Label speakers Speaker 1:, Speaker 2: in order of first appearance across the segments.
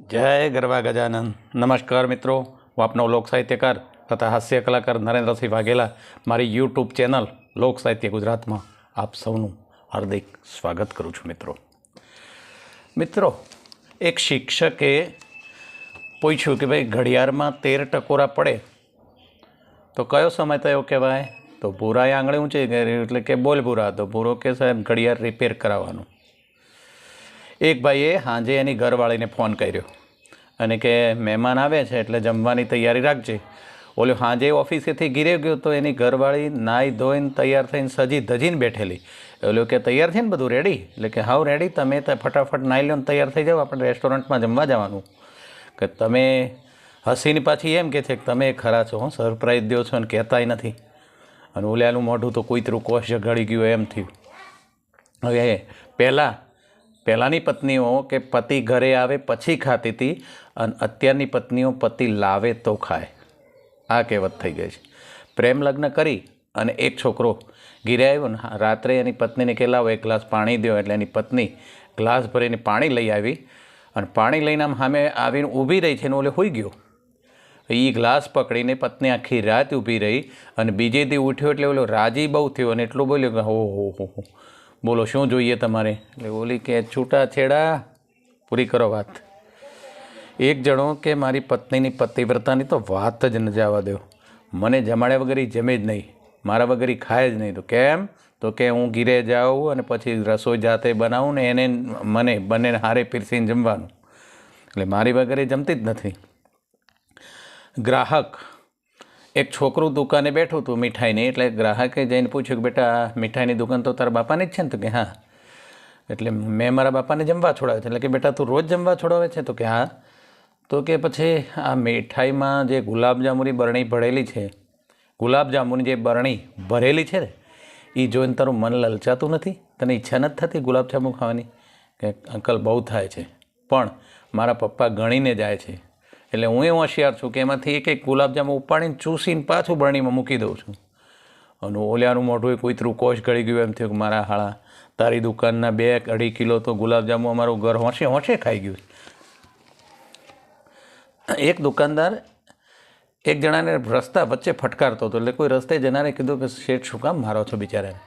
Speaker 1: जय गरबा गजानन। नमस्कार मित्रों, હું આપનો લોક સાહિત્યકાર તથા હાસ્ય કલાકાર નરેન્દ્રસિંહ વાઘેલા મારી યુટ્યુબ ચેનલ લોક સાહિત્ય ગુજરાતમાં આપ સૌનું હાર્દિક સ્વાગત કરું છું। મિત્રો એક શિક્ષકે પૂછ્યું કે ભાઈ ઘડિયાળમાં 13 ટકોરા પડે તો કયો સમય થયો કહેવાય? તો ભૂરાએ આંગળી ઊંચી કરી એટલે કે બોલ ભૂરા। તો ભૂરો કે સાહેબ ઘડિયાળ રિપેર કરાવવાનું। એક ભાઈએ સાંજે એની ઘરવાળીને ફોન કર્યો અને કે મહેમાન આવે છે એટલે જમવાની તૈયારી રાખજે। ઓલો સાંજે ઓફિસેથી ઘીરે ગયો તો એની ઘરવાળી નાહી ધોઈને તૈયાર થઈને સજી ધજીને બેઠેલી। ઓલો કે તૈયાર છે ને બધું રેડી? એટલે કે હાવ રેડી, તમે ફટાફટ નાહી લો ને તૈયાર થઈ જાઓ, આપણે રેસ્ટોરન્ટમાં જમવા જવાનું। કે તમે હસીને પાછી એમ કહે છે કે તમે ખરા છો, સરપ્રાઈઝ દો છો અને કહેતાય નથી। અને ઓલાનું મોઢું તો કૂતરું કોશ જગાડી ગયું એમ થયું। હવે પહેલાંની પત્નીઓ કે પતિ ઘરે આવે પછી ખાતી હતી અને અત્યારની પત્નીઓ પતિ લાવે તો ખાય, આ કહેવત થઈ ગઈ છે। પ્રેમ લગ્ન કરી અને એક છોકરો ઘીરે આવ્યો ને રાત્રે એની પત્નીને કે લાવો એક ગ્લાસ પાણી દો, એટલે એની પત્ની ગ્લાસ ભરીને પાણી લઈ આવી અને પાણી લઈને આમ સામે આવીને ઊભી રહી છે ને ઓલે હોઈ ગયો। એ ગ્લાસ પકડીને પત્ની આખી રાત ઊભી રહી અને બીજે દી ઉઠ્યો એટલે ઓલો રાજી બહુ થયો અને એટલું બોલ્યો કે હો બોલો શું જોઈએ તમારે? એટલે બોલી કે છૂટાછેડા પૂરી કરો વાત। એક જણો કે મારી પત્નીની પતિવ્રતાની તો વાત જ ન જવા દો, મને જમાડ્યા વગર જમે જ નહીં, મારા વગર ખાય જ નહીં। તો કેમ? તો કે હું ઘીરે જાઉં અને પછી રસોઈ જાતે બનાવું ને એને મને બંને હારે પીરસીને જમવાનું, એટલે મારી વગર જમતી જ નથી। ગ્રાહક એક છોકરું દુકાને બેઠું હતું મીઠાઈની, એટલે ગ્રાહકે જઈને પૂછ્યું કે બેટા મીઠાઈની દુકાન તો તારા બાપાની જ છે ને? તો કે હા। એટલે મેં મારા બાપાને જમવા છોડાવે છે। એટલે કે બેટા તું રોજ જમવા છોડાવે છે? તો કે હા। તો કે પછી આ મીઠાઈમાં જે ગુલાબજાંબુની બરણી ભરેલી છે, ગુલાબજાંબુની જે બરણી ભરેલી છે ને એ જોઈને તારું મન લલચાતું નથી? તને ઈચ્છા નથી થતી ગુલાબજાંબુ ખાવાની? કે અંકલ બહુ થાય છે, પણ મારા પપ્પા ગણીને જાય છે, એટલે હું એવું હોશિયાર છું કે એમાંથી એક ગુલાબજાંબુ ઉપાડીને ચૂસીને પાછું બરણીમાં મૂકી દઉં છું। અને ઓલિયાનું મોઢું કૂતરું કોશ ગળી ગયું એમ થયું કે મારા હાળા તારી દુકાનના 2-2.5 કિલો તો ગુલાબજાંબુ અમારું ઘર હોંશે ખાઈ ગયું। એક દુકાનદાર એક જણાને રસ્તા વચ્ચે ફટકારતો હતો, એટલે કોઈ રસ્તે જનારે કીધું કે શેઠ શું કામ મારો છો બિચારાને?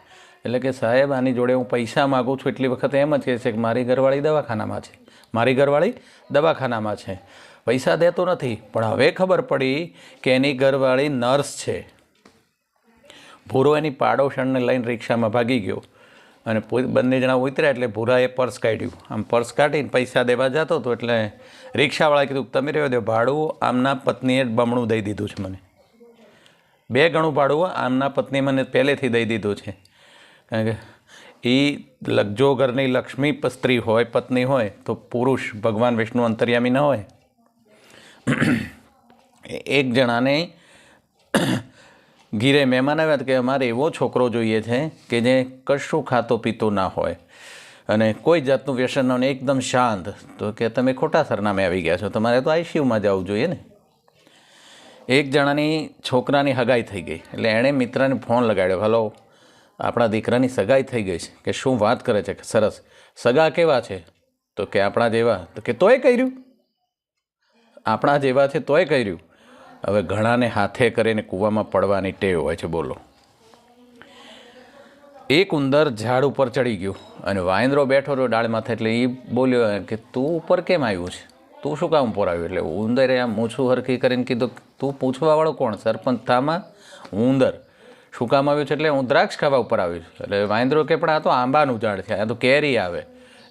Speaker 1: એટલે કે સાહેબ આની જોડે હું પૈસા માગું છું એટલી વખત એમ જ કહે છે કે મારી ઘરવાળી દવાખાનામાં છે, મારી ઘરવાળી દવાખાનામાં છે, પૈસા દેતો નથી। પણ હવે ખબર પડી કે એની ઘરવાળી નર્સ છે। ભૂરો એની પાડોશણને લઈને રિક્ષામાં ભાગી ગયો અને બંને જણા ઉતર્યા એટલે ભૂરાએ પર્સ કાઢ્યું, આમ પર્સ કાઢીને પૈસા દેવા જતો હતો એટલે રિક્ષાવાળાએ કીધું તમે રહેવા દો, ભાડું આમના પત્નીએ બમણું દઈ દીધું છે, મને 2 ગણું ભાડું આમના પત્ની મને પહેલેથી દઈ દીધું છે। કારણ કે એ જો ઘરની લક્ષ્મી સ્ત્રી હોય, પત્ની હોય તો પુરુષ ભગવાન વિષ્ણુ અંતર્યામી ન હોય। એક જણાને ઘીરે મહેમાન આવ્યા કે અમારે એવો છોકરો જોઈએ છે કે જે કશું ખાતો પીતો ના હોય અને કોઈ જાતનું વ્યસન ન હોય, એકદમ શાંત। તો કે તમે ખોટા સરનામે આવી ગયા છો, તમારે તો આઈસીયુમાં જવું જોઈએ ને। એક જણાની છોકરાની હગાઈ થઈ ગઈ એટલે એણે મિત્રને ફોન લગાડ્યો, હલો આપણા દીકરાની સગાઈ થઈ ગઈ છે। કે શું વાત કરે છે? કે સરસ, સગા કેવા છે? તો કે આપણા જેવા। તો કે તોય કર્યું? આપણા જેવા છે તોય કર્યું? હવે ઘણાને હાથે કરીને કૂવામાં પડવાની ટેવ હોય છે, બોલો। એક ઉંદર ઝાડ ઉપર ચડી ગયું અને વાંદરો બેઠો રહ્યો ડાળ માથે, એટલે એ બોલ્યો કે તું ઉપર કેમ આવ્યું છે? તું શું કામ ઉપર આવ્યું? એટલે ઉંદરે આમ મૂછું હરખી કરીને કીધું તું પૂછવાવાળો કોણ? સરપંચ થામાં હું ઉંદર શું કામ આવ્યું છે? એટલે હું દ્રાક્ષ ખાવા ઉપર આવ્યું છું। એટલે વાંદરો કે પણ આ તો આંબાનું ઝાડ છે, આ તો કેરી આવે।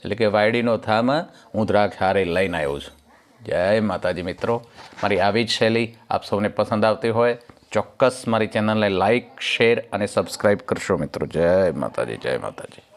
Speaker 1: એટલે કે વાયડીનો થામાં હું દ્રાક્ષ હારે લઈને આવ્યો છું। જય માતાજી મિત્રો, મારી આવી જ શૈલી આપ સૌને પસંદ આવતી હોય ચોક્કસ મારી ચેનલને લાઇક, શેર અને સબસ્ક્રાઈબ કરશો મિત્રો। જય માતાજી, જય માતાજી।